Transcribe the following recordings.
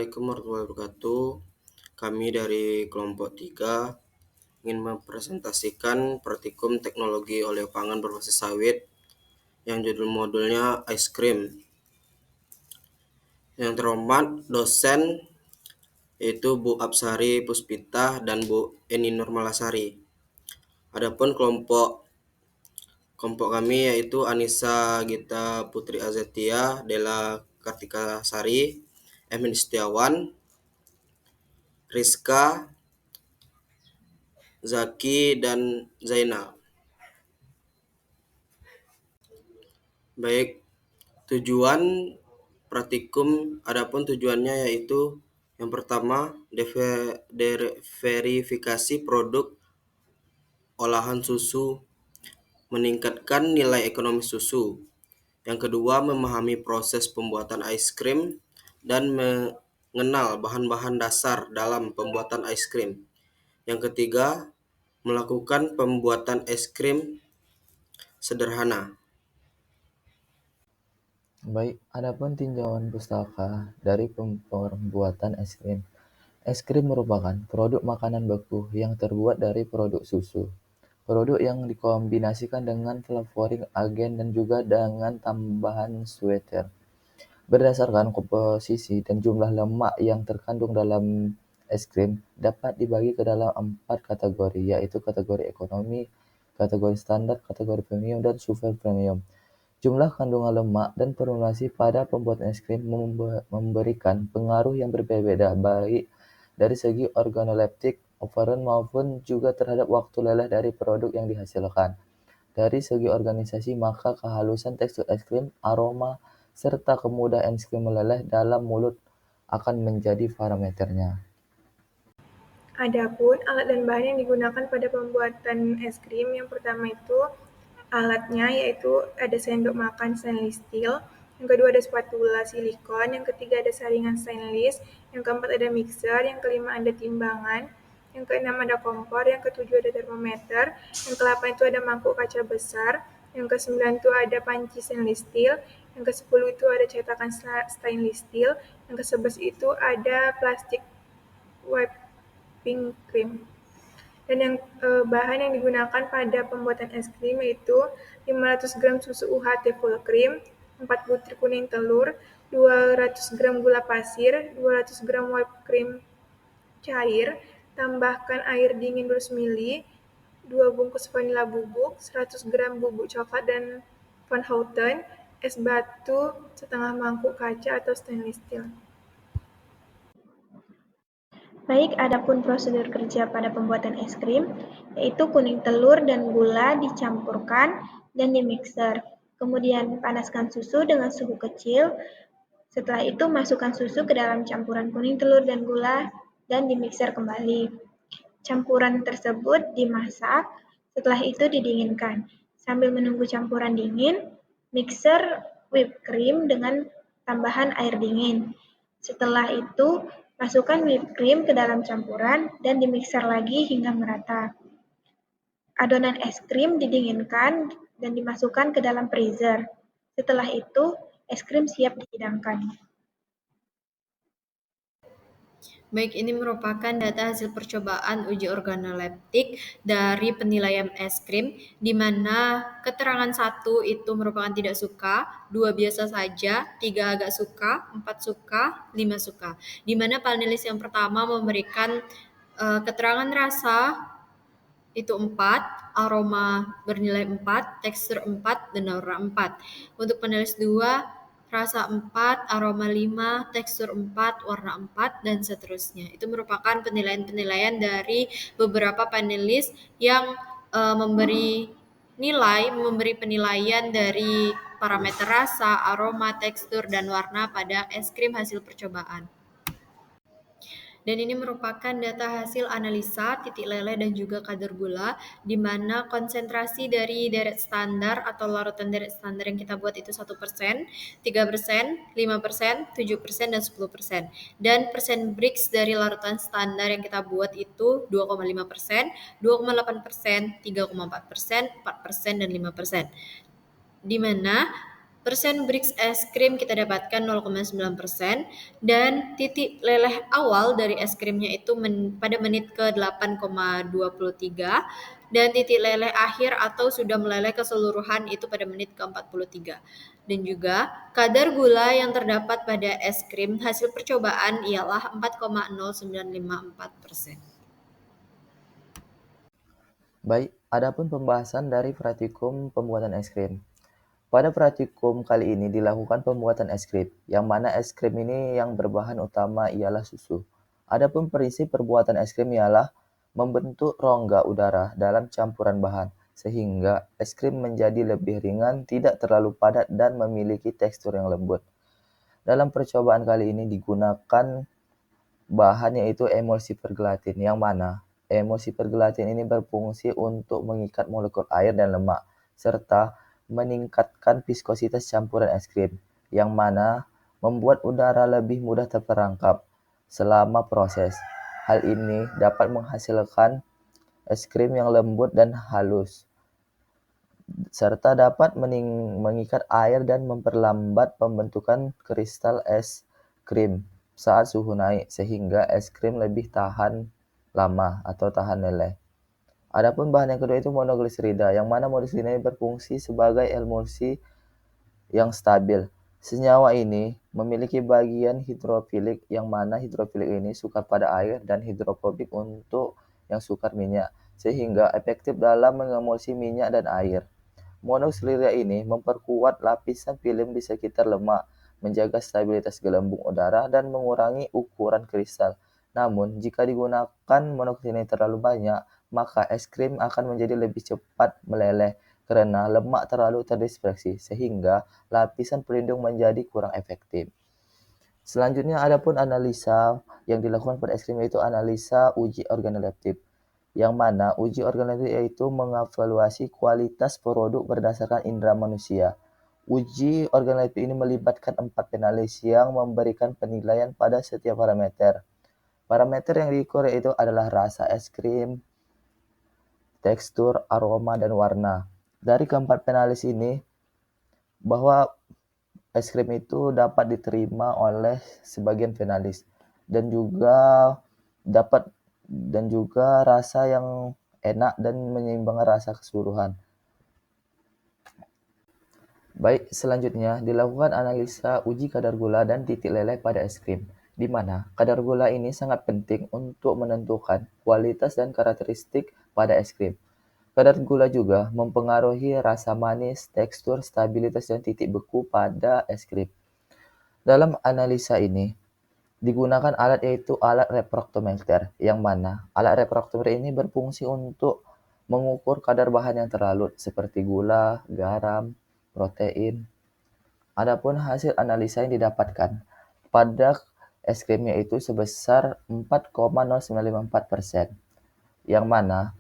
Assalamualaikum warahmatullahi wabarakatuh. Kami dari kelompok 3 ingin mempresentasikan praktikum teknologi oleo pangan berbasis sawit yang judul modulnya ice cream. Yang terhormat dosen yaitu Bu Apsari Puspita dan Bu Eni Nurmalasari. Adapun kelompok kami yaitu Anissa Gita Putri Azetia, Della Kartika Sari, Emin Setiawan, Rizka, Zaki, dan Zainal. Baik, tujuan praktikum adapun tujuannya yaitu yang pertama verifikasi produk olahan susu, meningkatkan nilai ekonomi susu. Yang kedua, memahami proses pembuatan ice cream dan mengenal bahan-bahan dasar dalam pembuatan ice cream. Yang ketiga, melakukan pembuatan es krim sederhana. Baik, adapun tinjauan pustaka dari pembuatan es krim. Es krim merupakan produk makanan beku yang terbuat dari produk susu. Produk yang dikombinasikan dengan flavoring agen dan juga dengan tambahan sweetener. Berdasarkan komposisi dan jumlah lemak yang terkandung dalam es krim, dapat dibagi ke dalam 4 kategori, yaitu kategori ekonomi, kategori standar, kategori premium, dan super premium. Jumlah kandungan lemak dan formulasi pada pembuatan es krim memberikan pengaruh yang berbeda-beda, baik dari segi organoleptik, operan maupun juga terhadap waktu leleh dari produk yang dihasilkan. Dari segi organisasi, maka kehalusan tekstur es krim, aroma, serta kemudahan es krim meleleh dalam mulut akan menjadi parameternya. Adapun alat dan bahan yang digunakan pada pembuatan es krim, yang pertama itu alatnya yaitu ada sendok makan stainless steel, yang kedua ada spatula silikon, yang ketiga ada saringan stainless, yang keempat ada mixer, yang kelima ada timbangan, yang keenam ada kompor, yang ketujuh ada termometer, yang kedelapan itu ada mangkuk kaca besar, yang kesembilan itu ada panci stainless steel, yang kesepuluh itu ada cetakan stainless steel, yang kesebelas itu ada plastik whipping cream. Dan yang bahan yang digunakan pada pembuatan es krim yaitu 500 gram susu UHT full cream, 4 butir kuning telur, 200 gram gula pasir, 200 gram whipped cream cair, tambahkan air dingin 200 ml, 2 bungkus vanila bubuk, 100 gram bubuk coklat dan Van Houten, es batu setengah mangkuk kaca atau stainless steel. Baik, adapun prosedur kerja pada pembuatan es krim, yaitu kuning telur dan gula dicampurkan dan dimixer. Kemudian panaskan susu dengan suhu kecil. Setelah itu masukkan susu ke dalam campuran kuning telur dan gula dan dimixer kembali. Campuran tersebut dimasak, setelah itu didinginkan. Sambil menunggu campuran dingin, mixer whipped cream dengan tambahan air dingin. Setelah itu, masukkan whipped cream ke dalam campuran dan dimixer lagi hingga merata. Adonan es krim didinginkan dan dimasukkan ke dalam freezer. Setelah itu, es krim siap dihidangkan. Baik, ini merupakan data hasil percobaan uji organoleptik dari penilaian es krim, di mana keterangan 1 itu merupakan tidak suka, 2 biasa saja, 3 agak suka, 4 suka, 5 suka. Di mana panelis yang pertama memberikan keterangan rasa itu 4, aroma bernilai 4, tekstur 4, dan warna 4. Untuk panelis 2, rasa 4, aroma 5, tekstur 4, warna 4, dan seterusnya. Itu merupakan penilaian-penilaian dari beberapa panelis yang memberi penilaian dari parameter rasa, aroma, tekstur, dan warna pada es krim hasil percobaan. Dan ini merupakan data hasil analisa titik leleh dan juga kadar gula, di mana konsentrasi dari deret standar atau larutan deret standar yang kita buat itu 1%, 3%, 5%, 7%, dan 10%. Dan persen Brix dari larutan standar yang kita buat itu 2,5%, 2,8%, 3,4%, 4%, dan 5%. Di mana Persen Brix es krim kita dapatkan 0,9% dan titik leleh awal dari es krimnya itu pada menit ke 8,23 dan titik leleh akhir atau sudah meleleh keseluruhan itu pada menit ke 43. Dan juga kadar gula yang terdapat pada es krim hasil percobaan ialah 4,0954%. Baik, adapun pembahasan dari praktikum pembuatan es krim. Pada praktikum kali ini dilakukan pembuatan es krim, yang mana es krim ini yang berbahan utama ialah susu. Adapun prinsip perbuatan es krim ialah membentuk rongga udara dalam campuran bahan, sehingga es krim menjadi lebih ringan, tidak terlalu padat, dan memiliki tekstur yang lembut. Dalam percobaan kali ini digunakan bahan yaitu emulsifier gelatin, yang mana emulsifier gelatin ini berfungsi untuk mengikat molekul air dan lemak, serta meningkatkan viskositas campuran es krim, yang mana membuat udara lebih mudah terperangkap selama proses. Hal ini dapat menghasilkan es krim yang lembut dan halus, serta dapat mengikat air dan memperlambat pembentukan kristal es krim saat suhu naik, sehingga es krim lebih tahan lama atau tahan leleh. Adapun bahan yang kedua itu monogliserida, yang mana monogliserida ini berfungsi sebagai emulsi yang stabil. Senyawa ini memiliki bagian hidrofilik, yang mana hidrofilik ini sukar pada air dan hidrofobik untuk yang sukar minyak, sehingga efektif dalam mengemulsi minyak dan air. Monogliserida ini memperkuat lapisan film di sekitar lemak, menjaga stabilitas gelembung udara, dan mengurangi ukuran kristal. Namun, jika digunakan monogliserida terlalu banyak, maka es krim akan menjadi lebih cepat meleleh karena lemak terlalu terdispersi, sehingga lapisan pelindung menjadi kurang efektif. Selanjutnya, adapun analisa yang dilakukan pada es krim yaitu analisa uji organoleptik, yang mana uji organoleptik yaitu mengevaluasi kualitas produk berdasarkan indera manusia. Uji organoleptik ini melibatkan 4 penalis yang memberikan penilaian pada setiap parameter. Parameter yang diukur yaitu adalah rasa es krim, tekstur, aroma, dan warna. Dari keempat penalis ini, bahwa es krim itu dapat diterima oleh sebagian finalis dan juga dapat rasa yang enak dan menyeimbangkan rasa keseluruhan. Baik, selanjutnya dilakukan analisa uji kadar gula dan titik leleh pada es krim, di mana kadar gula ini sangat penting untuk menentukan kualitas dan karakteristik pada es krim. Kadar gula juga mempengaruhi rasa manis, tekstur, stabilitas, dan titik beku pada es krim. Dalam analisa ini, digunakan alat yaitu alat refraktometer, yang mana alat refraktometer ini berfungsi untuk mengukur kadar bahan yang terlarut seperti gula, garam, protein. Adapun hasil analisa yang didapatkan pada es krim yaitu sebesar 4,0954%, yang mana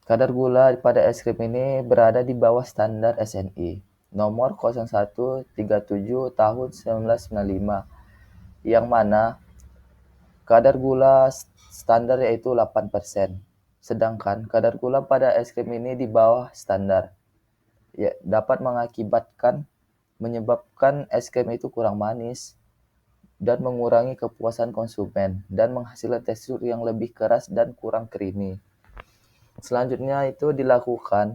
kadar gula pada es krim ini berada di bawah standar SNI nomor 0137 tahun 1995, yang mana kadar gula standar yaitu 8%, sedangkan kadar gula pada es krim ini di bawah standar, ya, dapat menyebabkan es krim itu kurang manis dan mengurangi kepuasan konsumen dan menghasilkan tekstur yang lebih keras dan kurang creamy. Selanjutnya itu dilakukan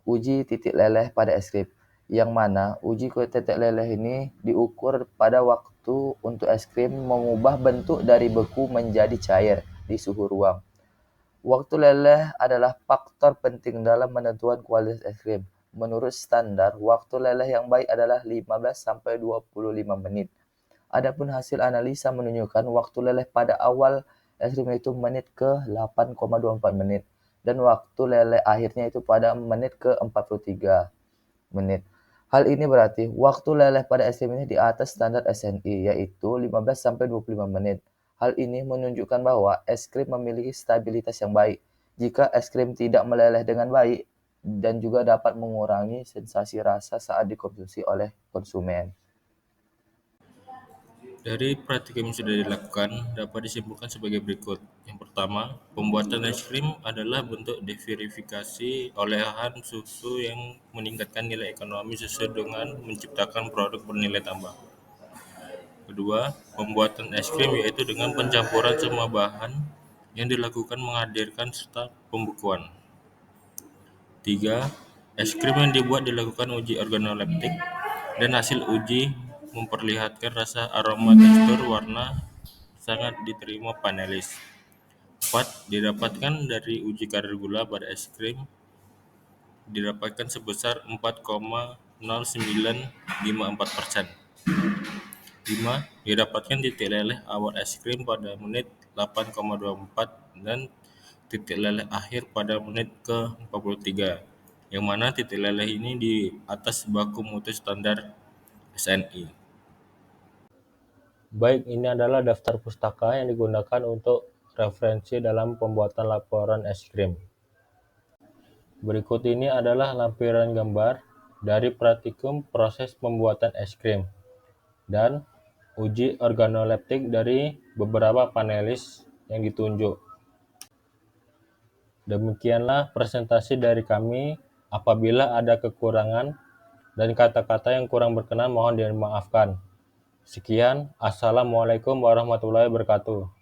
uji titik leleh pada es krim, yang mana uji titik leleh ini diukur pada waktu untuk es krim mengubah bentuk dari beku menjadi cair di suhu ruang. Waktu leleh adalah faktor penting dalam menentukan kualitas es krim. Menurut standar, waktu leleh yang baik adalah 15-25 menit. Adapun hasil analisa menunjukkan waktu leleh pada awal es krim itu menit ke 8,24 menit dan waktu leleh akhirnya itu pada menit ke 43 menit. Hal ini berarti waktu leleh pada es krim ini di atas standar SNI yaitu 15-25 menit. Hal ini menunjukkan bahwa es krim memiliki stabilitas yang baik. Jika es krim tidak meleleh dengan baik dan juga dapat mengurangi sensasi rasa saat dikonsumsi oleh konsumen. Dari praktikum yang sudah dilakukan, dapat disimpulkan sebagai berikut. Yang pertama, Pertama, pembuatan es krim adalah bentuk diverifikasi olahan susu yang meningkatkan nilai ekonomi susu dengan menciptakan produk bernilai tambah. Kedua, pembuatan es krim yaitu dengan pencampuran semua bahan yang dilakukan menghadirkan serta pembekuan. Tiga, es krim yang dibuat dilakukan uji organoleptik dan hasil uji memperlihatkan rasa, aroma, tekstur, warna sangat diterima panelis. 4. Didapatkan dari uji kadar gula pada es krim didapatkan sebesar 4,0954%. 5. Didapatkan titik leleh awal es krim pada menit 8,24 dan titik leleh akhir pada menit ke-43, yang mana titik leleh ini di atas baku mutu standar SNI. Baik, ini adalah daftar pustaka yang digunakan untuk referensi dalam pembuatan laporan es krim. Berikut ini adalah lampiran gambar dari praktikum proses pembuatan es krim dan uji organoleptik dari beberapa panelis yang ditunjuk. Demikianlah presentasi dari kami. Apabila ada kekurangan dan kata-kata yang kurang berkenan mohon dimaafkan. Sekian, Assalamualaikum warahmatullahi wabarakatuh.